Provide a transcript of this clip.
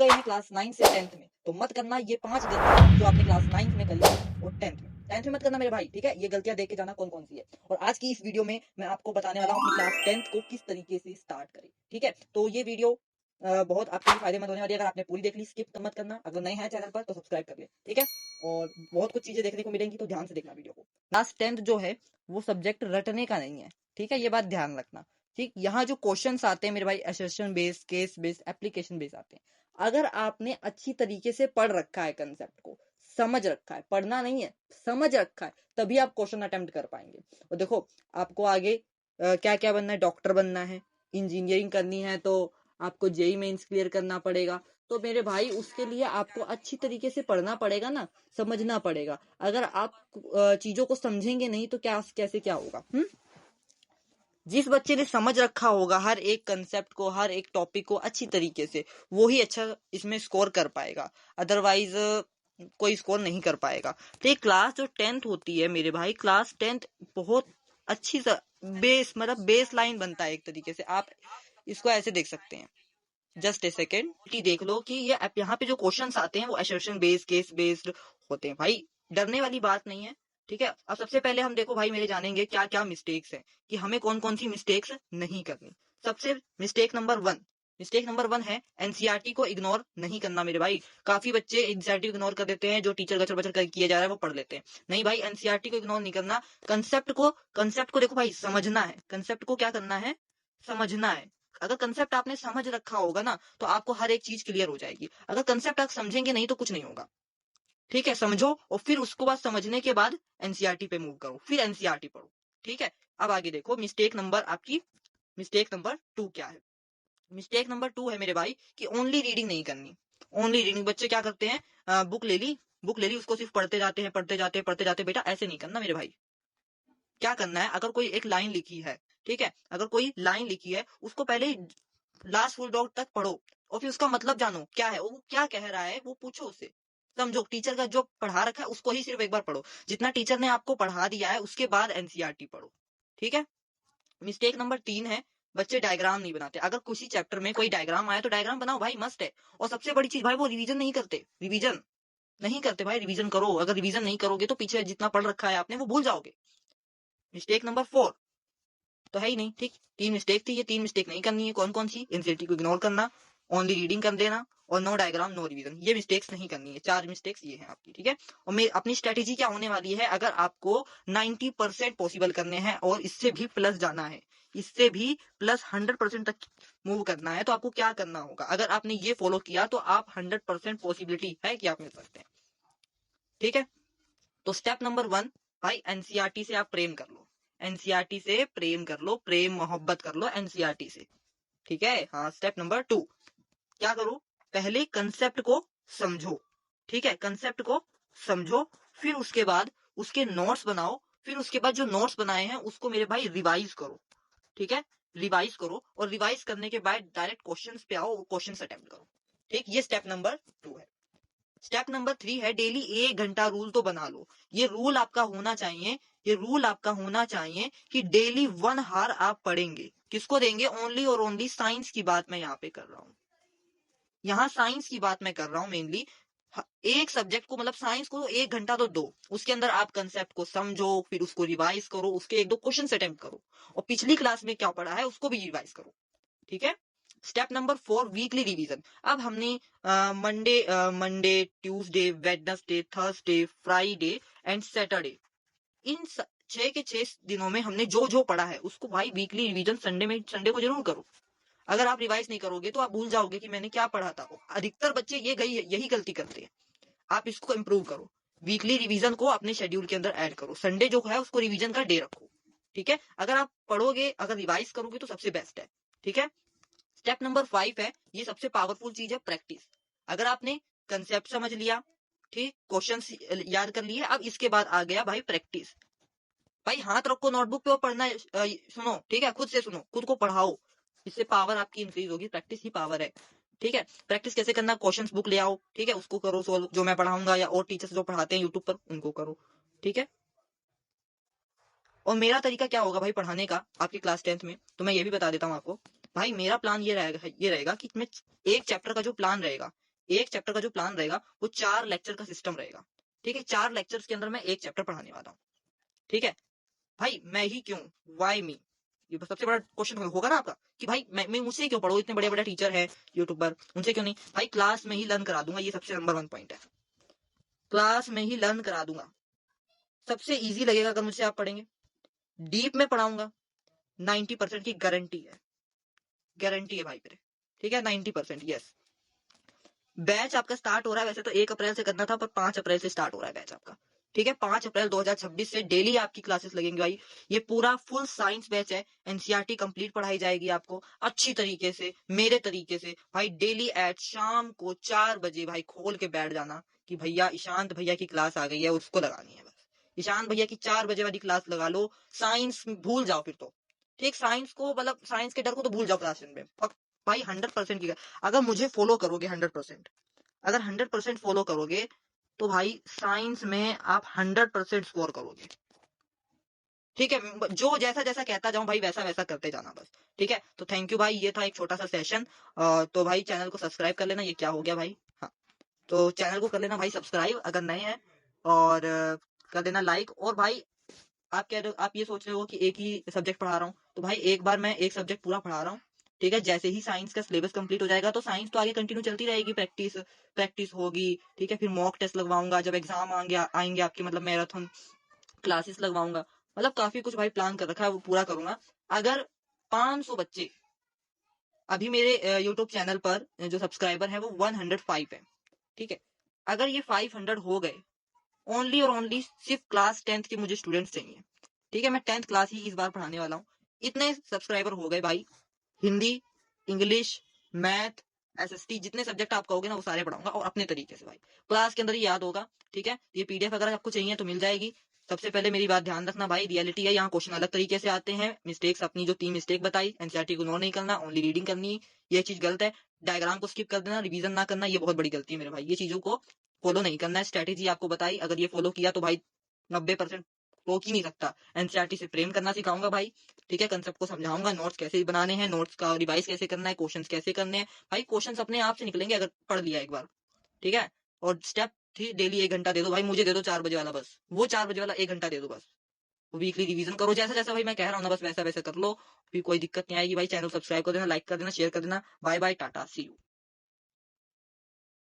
गए हैं क्लास 9 से 10th में, तो मत करना ये 5 गलतियां जो आपने क्लास 9 में कर ली और 10th में मत करना मेरे भाई, ठीक है। ये गलतियां देख के जाना कौन कौन सी है। और आज की इस वीडियो में मैं आपको बताने वाला हूँ कि क्लास 10th को किस तरीके से स्टार्ट करें, ठीक है। तो ये वीडियो बहुत आपके लिए फायदेमंद होने वाली है। अगर आपने पूरी देख ली, स्किप मत करना। अगर नए हैं चैनल पर तो सब्सक्राइब कर ले, ठीक है। और बहुत कुछ चीजें देखने को मिलेंगी, तो ध्यान से देखना वीडियो को। क्लास 10th जो है वो सब्जेक्ट रटने का नहीं है, ठीक है। ये बात ध्यान रखना, ठीक। यहाँ जो क्वेश्चंस आते हैं मेरे भाई, assertion based, case based, application based आते हैं। अगर आपने अच्छी तरीके से पढ़ रखा है, कंसेप्ट को समझ रखा है, पढ़ना नहीं है, समझ रखा है, तभी आप क्वेश्चन अटेम्प्ट कर पाएंगे। और देखो, आपको आगे क्या क्या बनना है, डॉक्टर बनना है, इंजीनियरिंग करनी है, तो आपको जेई मेंस क्लियर करना पड़ेगा। तो मेरे भाई उसके लिए आपको अच्छी तरीके से पढ़ना पड़ेगा ना, समझना पड़ेगा। अगर आप चीजों को समझेंगे नहीं तो क्या कैसे क्या होगा। जिस बच्चे ने समझ रखा होगा हर एक कंसेप्ट को, हर एक टॉपिक को अच्छी तरीके से, वो ही अच्छा इसमें स्कोर कर पाएगा। अदरवाइज कोई स्कोर नहीं कर पाएगा। तो ये क्लास जो 10th होती है मेरे भाई, क्लास 10th बहुत अच्छी बेस, मतलब बेस लाइन बनता है एक तरीके से। आप इसको ऐसे देख सकते हैं, जस्ट ए सेकेंड देख लो कि ये यहाँ पे जो क्वेश्चंस आते हैं वो असर्शन बेस्ड, केस बेस्ड होते हैं। भाई डरने वाली बात नहीं है, ठीक है। अब सबसे पहले हम देखो भाई मेरे जानेंगे क्या क्या मिस्टेक्स है, कि हमें कौन कौन सी मिस्टेक्स नहीं करनी। सबसे मिस्टेक नंबर वन है एनसीईआरटी को इग्नोर नहीं करना मेरे भाई। काफी बच्चे एनसीईआरटी को इग्नोर कर देते हैं, जो टीचर गचर बचर किया जा रहा है वो पढ़ लेते हैं। नहीं भाई, एनसीईआरटी को इग्नोर नहीं करना। कंसेप्ट को देखो भाई, समझना है। कंसेप्ट को क्या करना है, समझना है। अगर कंसेप्ट आपने समझ रखा होगा ना, तो आपको हर एक चीज क्लियर हो जाएगी। अगर कंसेप्ट आप समझेंगे नहीं तो कुछ नहीं होगा, ठीक है। समझो और फिर उसको बाद समझने के बाद एनसीईआरटी पे मूव करो, फिर एनसीईआरटी पढ़ो, ठीक है। अब आगे देखो, मिस्टेक नंबर 2 क्या है। मिस्टेक नंबर 2 है मेरे भाई कि ओनली रीडिंग नहीं करनी। ओनली रीडिंग, बच्चे क्या करते हैं, बुक ले ली, उसको सिर्फ पढ़ते जाते हैं, पढ़ते जाते। बेटा ऐसे नहीं करना मेरे भाई। क्या करना है, अगर कोई एक लाइन लिखी है, ठीक है, अगर कोई लाइन लिखी है, उसको पहले लास्ट फुल डॉट तक पढ़ो और फिर उसका मतलब जानो क्या है, वो क्या कह रहा है, वो पूछो उससे। समझो, टीचर का जो पढ़ा रखा है उसको ही सिर्फ एक बार पढ़ो, जितना टीचर ने आपको पढ़ा दिया है उसके बाद एनसीईआरटी पढ़ो, ठीक है। मिस्टेक नंबर 3 है, बच्चे डायग्राम नहीं बनाते। अगर किसी चैप्टर में कोई डायग्राम आया तो डायग्राम बनाओ भाई, मस्ट है। और सबसे बड़ी चीज भाई, वो रिवीजन नहीं करते। भाई, रिवीजन करो। अगर रिवीजन नहीं करोगे तो पीछे जितना पढ़ रखा है आपने वो भूल जाओगे। मिस्टेक नंबर 4 तो है ही नहीं, ठीक। 3 मिस्टेक थी, ये 3 मिस्टेक नहीं करनी है। कौन कौन सी, एनसीईआरटी को इग्नोर करना, ओनली रीडिंग कर देना, और नो डायग्राम नो रिवीजन। ये मिस्टेक्स नहीं करनी है। 4 मिस्टेक्स ये हैं आपकी, ठीक है। और मेरी अपनी स्ट्रेटेजी क्या होने वाली है, अगर आपको 90% पॉसिबल करने हैं और इससे भी प्लस जाना है, इससे भी प्लस 100% तक मूव करना है, तो आपको क्या करना होगा। अगर आपने ये फॉलो किया तो आप 100% पॉसिबिलिटी है कि आप मिल सकते हैं, ठीक है। तो स्टेप नंबर 1, भाई एनसीईआरटी से आप प्रेम कर लो। एनसीईआरटी से प्रेम कर लो, प्रेम मोहब्बत कर लो एनसीईआरटी से, ठीक है। हाँ, स्टेप नंबर 2 क्या करो, पहले कंसेप्ट को समझो, ठीक है। कंसेप्ट को समझो, फिर उसके बाद उसके नोट्स बनाओ। फिर उसके बाद जो नोट्स बनाए हैं उसको मेरे भाई रिवाइज करो, ठीक है। रिवाइज करो और रिवाइज करने के बाद डायरेक्ट क्वेश्चंस पे आओ, क्वेश्चंस अटेम्प्ट करो, ठीक। ये स्टेप नंबर 2 है। स्टेप नंबर 3 है, डेली 1 घंटा रूल तो बना लो। ये रूल आपका होना चाहिए, कि डेली 1 आवर आप पढ़ेंगे। किसको देंगे, ओनली और ओनली साइंस की बात मैं यहाँ पे कर रहा हूँ। यहाँ साइंस की बात मैं कर रहा हूँ मेनली। एक सब्जेक्ट को, मतलब साइंस को 1 घंटा तो दो, उसके अंदर आप कंसेप्ट को समझो, फिर उसको रिवाइज करो, उसके 1-2 क्वेश्चन अटेम्प्ट करो, और पिछली क्लास में क्या पढ़ा है उसको भी रिवाइज करो, ठीक है। Step number 4, weekly revision. अब हमने Monday, Tuesday, Wednesday, Thursday, Friday and Saturday, इन 6 के 6 दिनों में हमने जो जो पढ़ा है उसको भाई वीकली रिवीजन संडे को जरूर करो। अगर आप रिवाइज नहीं करोगे तो आप भूल जाओगे कि मैंने क्या पढ़ा था। अधिकतर बच्चे यही गलती करते हैं। आप इसको इंप्रूव करो, वीकली रिवीजन को अपने शेड्यूल के अंदर ऐड करो। संडे जो है उसको रिवीजन का डे रखो, ठीक है। अगर आप पढ़ोगे, अगर रिवाइज करोगे तो सबसे बेस्ट है, ठीक है। स्टेप नंबर 5 है, ये सबसे पावरफुल चीज है, प्रैक्टिस। अगर आपने कंसेप्ट समझ लिया, ठीक, क्वेश्चन याद कर लिए, अब इसके बाद आ गया भाई प्रैक्टिस। भाई हाथ रखो नोटबुक पे और पढ़ना सुनो, ठीक है। खुद से सुनो, खुद को पढ़ाओ, इससे पावर आपकी इंक्रीज होगी। प्रैक्टिस ही पावर है, ठीक है। प्रैक्टिस कैसे करना, क्वेश्चंस बुक ले आओ, ठीक है, उसको करो सोल्व, जो मैं पढ़ाऊंगा या और टीचर्स जो पढ़ाते हैं यूट्यूब पर उनको करो, ठीक है। और मेरा तरीका क्या होगा भाई पढ़ाने का आपकी क्लास 10th में, तो मैं ये भी बता देता हूँ आपको। भाई मेरा प्लान ये रहेगा कि मैं एक चैप्टर का जो प्लान रहेगा, एक चैप्टर का जो प्लान रहेगा वो 4 लेक्चर का सिस्टम रहेगा। ठीक है, 4 लेक्चर्स के अंदर मैं एक चैप्टर पढ़ाने वाला हूँ। ठीक है भाई, मैं ही क्यों, वाई मी, ये सबसे बड़ा क्वेश्चन होगा ना आपका कि भाई मैं मुझसे क्यों पढ़ो, इतने बड़े बड़े टीचर हैं यूट्यूबर, उनसे क्यों नहीं। भाई क्लास में ही लर्न करा दूंगा, ये सबसे नंबर 1 पॉइंट है। क्लास में ही लर्न करा दूंगा, सबसे इजी लगेगा अगर मुझसे आप पढ़ेंगे। डीप में पढ़ाऊंगा, 90% की गारंटी है, गारंटी है भाई मेरे। ठीक है, 90%, यस। बैच आपका स्टार्ट हो रहा है, वैसे तो 1 अप्रैल से करना था, पर 5 अप्रैल से स्टार्ट हो रहा है बैच आपका। ठीक है, 5 अप्रैल 2026 से डेली आपकी क्लासेस लगेंगी भाई। ये पूरा फुल साइंस बैच है, एनसीईआरटी कंप्लीट पढ़ाई जाएगी आपको अच्छी तरीके से, मेरे तरीके से भाई। डेली एट शाम को 4 बजे भाई खोल के बैठ जाना कि भैया ईशांत भैया की क्लास आ गई है, उसको लगानी है बस। ईशांत भैया की 4 बजे वाली क्लास लगा लो, साइंस भूल जाओ फिर तो। ठीक, साइंस को मतलब साइंस के डर को तो भूल जाओ क्लास में भाई। 100% की, अगर मुझे फॉलो करोगे 100%, अगर 100% फॉलो करोगे तो भाई साइंस में आप 100% स्कोर करोगे। ठीक है, जो जैसा जैसा कहता जाऊं भाई वैसा वैसा करते जाना बस। ठीक है, तो थैंक यू भाई, ये था एक छोटा सा सेशन। तो भाई चैनल को सब्सक्राइब कर लेना, ये क्या हो गया भाई, हाँ, तो चैनल को कर लेना भाई सब्सक्राइब अगर नए हैं, और कर देना लाइक। और भाई आप कह रहे हो, आप ये सोच रहे हो कि एक ही सब्जेक्ट पढ़ा रहा हूँ, तो भाई एक बार मैं एक सब्जेक्ट पूरा पढ़ा रहा हूँ। ठीक है, जैसे ही साइंस का सिलेबस कंप्लीट हो जाएगा तो साइंस तो आगे कंटिन्यू चलती रहेगी, प्रैक्टिस प्रैक्टिस होगी। ठीक है, फिर मॉक टेस्ट लगवाऊंगा, जब एग्जाम आएंगे आएंगे आपके, मतलब मैराथन क्लासेस लगवाऊंगा, मतलब काफी कुछ भाई प्लान कर रखा है, वो पूरा करूंगा। अगर 500 बच्चे, अभी मेरे यूट्यूब चैनल पर जो सब्सक्राइबर है वो 105 है। ठीक है, अगर ये 500 हो गए, ओनली और ओनली सिर्फ क्लास 10th के मुझे स्टूडेंट्स चाहिए। ठीक है, मैं 10th क्लास ही इस बार पढ़ाने वाला हूँ। इतने सब्सक्राइबर हो गए भाई, हिंदी, इंग्लिश, मैथ, एसएसटी, जितने सब्जेक्ट आप कहोगे ना वो सारे पढ़ाऊंगा, और अपने तरीके से भाई, क्लास के अंदर ही याद होगा। ठीक है, ये पीडीएफ अगर आपको चाहिए तो मिल जाएगी। सबसे पहले मेरी बात ध्यान रखना भाई, रियलिटी है, यहाँ क्वेश्चन अलग तरीके से आते हैं। मिस्टेक्स अपनी जो 3 मिस्टेक बताई, एनसीईआरटी को इग्नोर नहीं करना, ओनली रीडिंग करनी, ये चीज गलत है। डायग्राम को स्किप कर देना, रिवीजन ना करना, ये बहुत बड़ी गलती है मेरे भाई। ये चीजों को फॉलो नहीं करना है। स्ट्रेटेजी आपको बताई, अगर ये फॉलो किया तो भाई 90% रोक ही नहीं सकता। एनसीईआरटी से फ्रेम करना सिखाऊंगा भाई। ठीक है, कंसेप्ट को समझाऊंगा, नोट्स कैसे बनाने हैं, नोट्स का रिवाइज कैसे करना है, क्वेश्चंस कैसे करने हैं भाई। क्वेश्चंस अपने आप से निकलेंगे अगर पढ़ लिया एक बार। ठीक है, और स्टेप थी, डेली 1 घंटा दे दो भाई, मुझे दे दो 4 बजे वाला, बस वो 4 बजे वाला 1 घंटा दे दो बस। वीकली रिवीजन करो, जैसा जैसा भाई मैं कह रहा हूँ ना, बस वैसा वैसा कर लो, फिर कोई दिक्कत नहीं आएगी भाई। चैनल सब्सक्राइब कर देना, लाइक कर देना, शेयर कर देना। Bye bye, tata, see you.